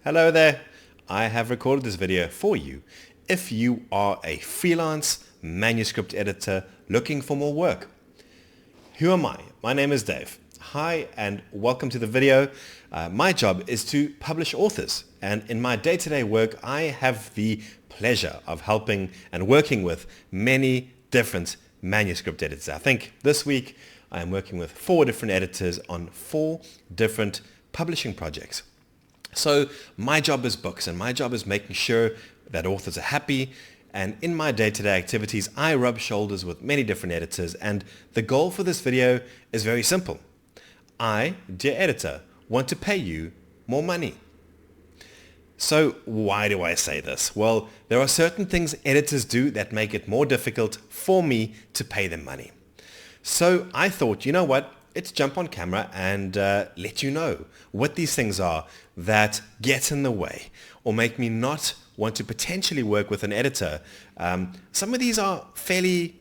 Hello there. I have recorded this video for you if you are a freelance manuscript editor looking for more work. Who am I? My name is Dave. Hi and welcome to the video. My job is to publish authors, and in my day-to-day work I have the pleasure of helping and working with many different manuscript editors. I think this week I am working with 4 different editors on 4 different publishing projects. So my job is books, and my job is making sure that authors are happy. And in my day-to-day activities, I rub shoulders with many different editors, and the goal for this video is very simple. I, dear editor, want to pay you more money. So why do I say this? Well, there are certain things editors do that make it more difficult for me to pay them money. So I thought, you know what? Let's jump on camera and let you know what these things are that get in the way or make me not want to potentially work with an editor. Some of these are fairly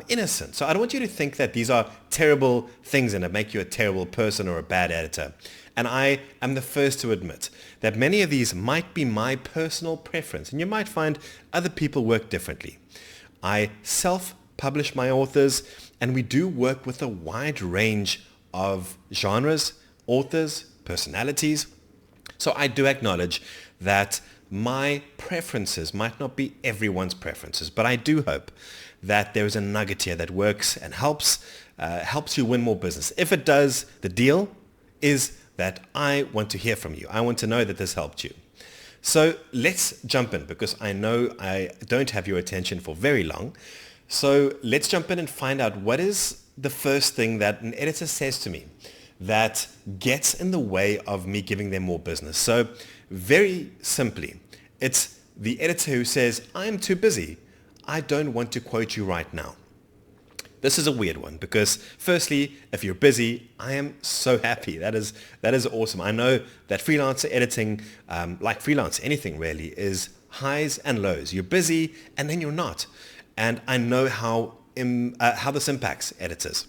innocent. So I don't want you to think that these are terrible things and that make you a terrible person or a bad editor. And I am the first to admit that many of these might be my personal preference, and you might find other people work differently. I self-publish my authors, and we do work with a wide range of genres, authors, personalities. So I do acknowledge that my preferences might not be everyone's preferences, but I do hope that there is a nugget here that works and helps you win more business. If it does, the deal is that I want to hear from you. I want to know that this helped you. So let's jump in, because I know I don't have your attention for very long. So let's jump in and find out what is the first thing that an editor says to me that gets in the way of me giving them more business. So very simply, it's the editor who says, I'm too busy. I don't want to quote you right now. This is a weird one because firstly, if you're busy, I am so happy. That is awesome. I know that freelancer editing, like freelance anything really, is highs and lows. You're busy and then you're not. And I know how this impacts editors.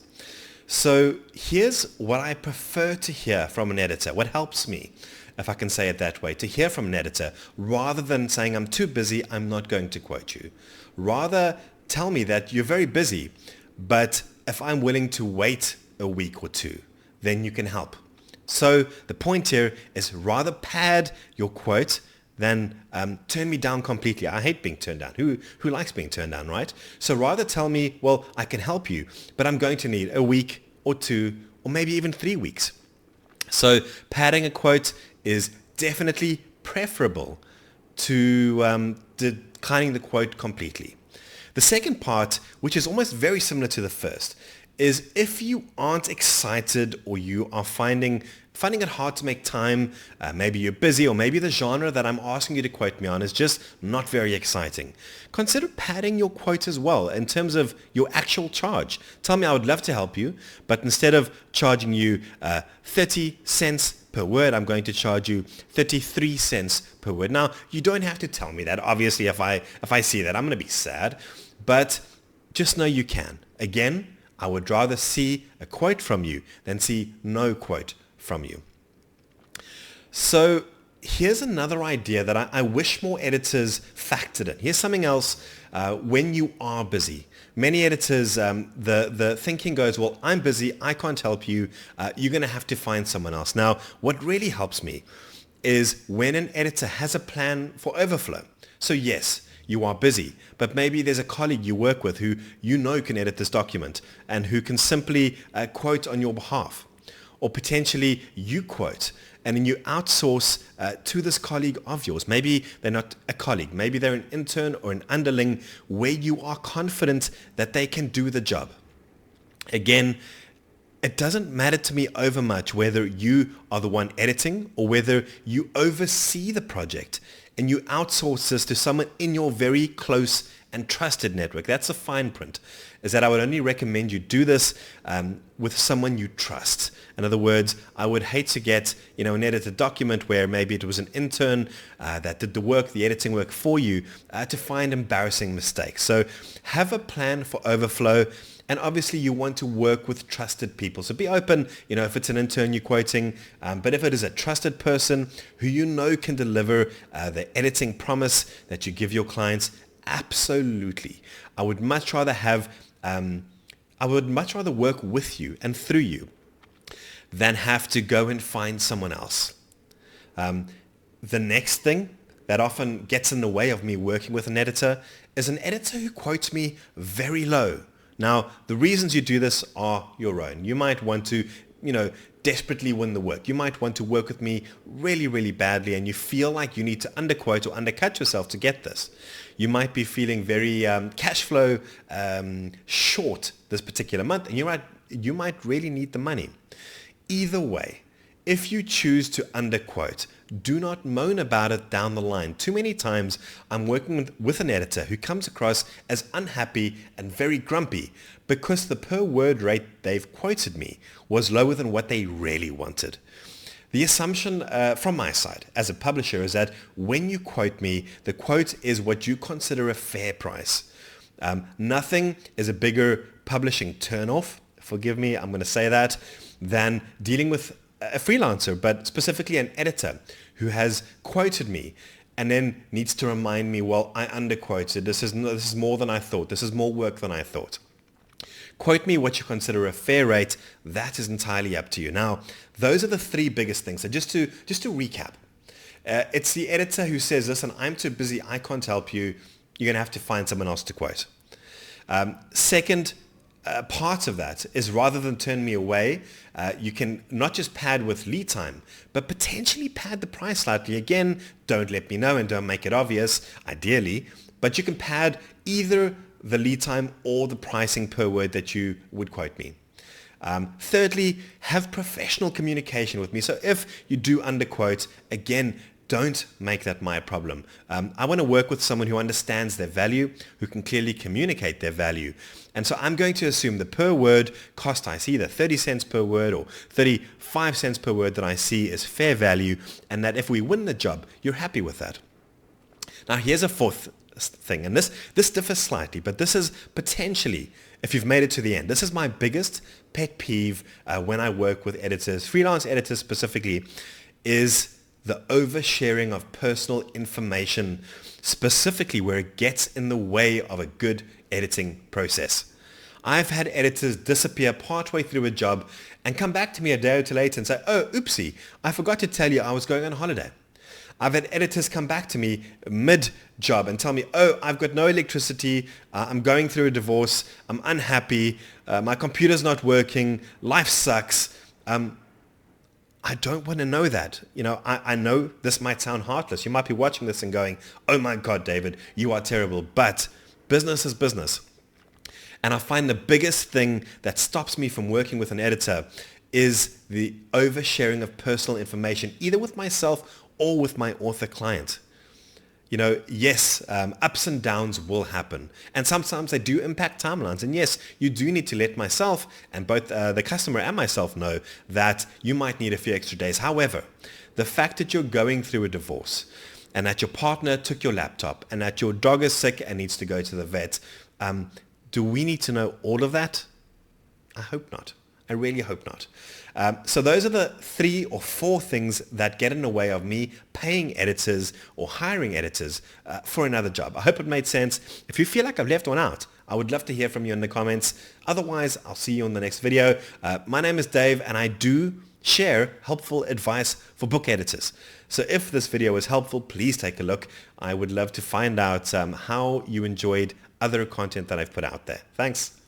So here's what I prefer to hear from an editor. What helps me, if I can say it that way, to hear from an editor rather than saying I'm too busy, I'm not going to quote you. Rather tell me that you're very busy, but if I'm willing to wait a week or two, then you can help. So the point here is rather pad your quote than turn me down completely. I hate being turned down. Who likes being turned down, right? So rather tell me, well, I can help you, but I'm going to need a week or 2 or maybe even 3 weeks. So padding a quote is definitely preferable to declining the quote completely. The second part, which is almost very similar to the first, is if you aren't excited or you are finding it hard to make time, maybe you're busy, or maybe the genre that I'm asking you to quote me on is just not very exciting, consider padding your quote as well in terms of your actual charge. Tell me, I would love to help you, but instead of charging you 30 cents per word, I'm going to charge you 33 cents per word. Now, you don't have to tell me that. Obviously, if I see that, I'm going to be sad, but just know you can. Again, I would rather see a quote from you than see no quote from you. So here's another idea that I wish more editors factored in. Here's something else when you are busy. Many editors, the thinking goes, well, I'm busy, I can't help you, you're going to have to find someone else. Now, what really helps me is when an editor has a plan for overflow. So yes, you are busy, but maybe there's a colleague you work with who you know can edit this document and who can simply quote on your behalf. Or potentially you quote and then you outsource to this colleague of yours. Maybe they're not a colleague, maybe they're an intern or an underling where you are confident that they can do the job. Again, it doesn't matter to me over much whether you are the one editing or whether you oversee the project and you outsource this to someone in your very close and trusted network. That's the fine print, is that I would only recommend you do this with someone you trust. In other words, I would hate to get an edited document where maybe it was an intern that did the editing work for you, to find embarrassing mistakes. So have a plan for overflow. And obviously you want to work with trusted people. So be open, if it's an intern you're quoting, but if it is a trusted person who you know can deliver the editing promise that you give your clients, absolutely. I would much rather work with you and through you than have to go and find someone else. The next thing that often gets in the way of me working with an editor is an editor who quotes me very low. Now, the reasons you do this are your own. You might want to, desperately win the work. You might want to work with me really, really badly, and you feel like you need to underquote or undercut yourself to get this. You might be feeling very cash flow short this particular month, and you might really need the money. Either way, if you choose to underquote, do not moan about it down the line. Too many times I'm working with an editor who comes across as unhappy and very grumpy because the per word rate they've quoted me was lower than what they really wanted. The assumption from my side as a publisher is that when you quote me, the quote is what you consider a fair price. Nothing is a bigger publishing turnoff, forgive me, I'm going to say that, than dealing with a freelancer, but specifically an editor who has quoted me and then needs to remind me, well, I underquoted. This is more than I thought. This is more work than I thought. Quote me what you consider a fair rate. That is entirely up to you. Now, those are the three biggest things. So just to recap, it's the editor who says, listen, I'm too busy. I can't help you. You're going to have to find someone else to quote. Second, part of that is rather than turn me away, you can not just pad with lead time, but potentially pad the price slightly. Again, don't let me know and don't make it obvious, ideally, but you can pad either the lead time or the pricing per word that you would quote me. Thirdly, have professional communication with me. So if you do underquote, again, don't make that my problem. I want to work with someone who understands their value, who can clearly communicate their value. And so I'm going to assume the per word cost I see, the 30 cents per word or 35 cents per word that I see is fair value, and that if we win the job, you're happy with that. Now here's a fourth thing, and this differs slightly, but this is potentially, if you've made it to the end, this is my biggest pet peeve when I work with editors, freelance editors specifically, is the oversharing of personal information, specifically where it gets in the way of a good editing process. I've had editors disappear partway through a job and come back to me a day or two later and say, oh, oopsie, I forgot to tell you I was going on holiday. I've had editors come back to me mid-job and tell me, oh, I've got no electricity, I'm going through a divorce, I'm unhappy, my computer's not working, life sucks. I don't want to know that. I know this might sound heartless. You might be watching this and going, oh my God, David, you are terrible. But business is business. And I find the biggest thing that stops me from working with an editor is the oversharing of personal information, either with myself or with my author client. Yes, ups and downs will happen. And sometimes they do impact timelines. And yes, you do need to let myself and both the customer and myself know that you might need a few extra days. However, the fact that you're going through a divorce and that your partner took your laptop and that your dog is sick and needs to go to the vet, do we need to know all of that? I hope not. I really hope not. So those are the 3 or 4 things that get in the way of me paying editors or hiring editors for another job. I hope it made sense. If you feel like I've left one out, I would love to hear from you in the comments. Otherwise, I'll see you on the next video. My name is Dave, and I do share helpful advice for book editors. So if this video was helpful, please take a look. I would love to find out how you enjoyed other content that I've put out there. Thanks.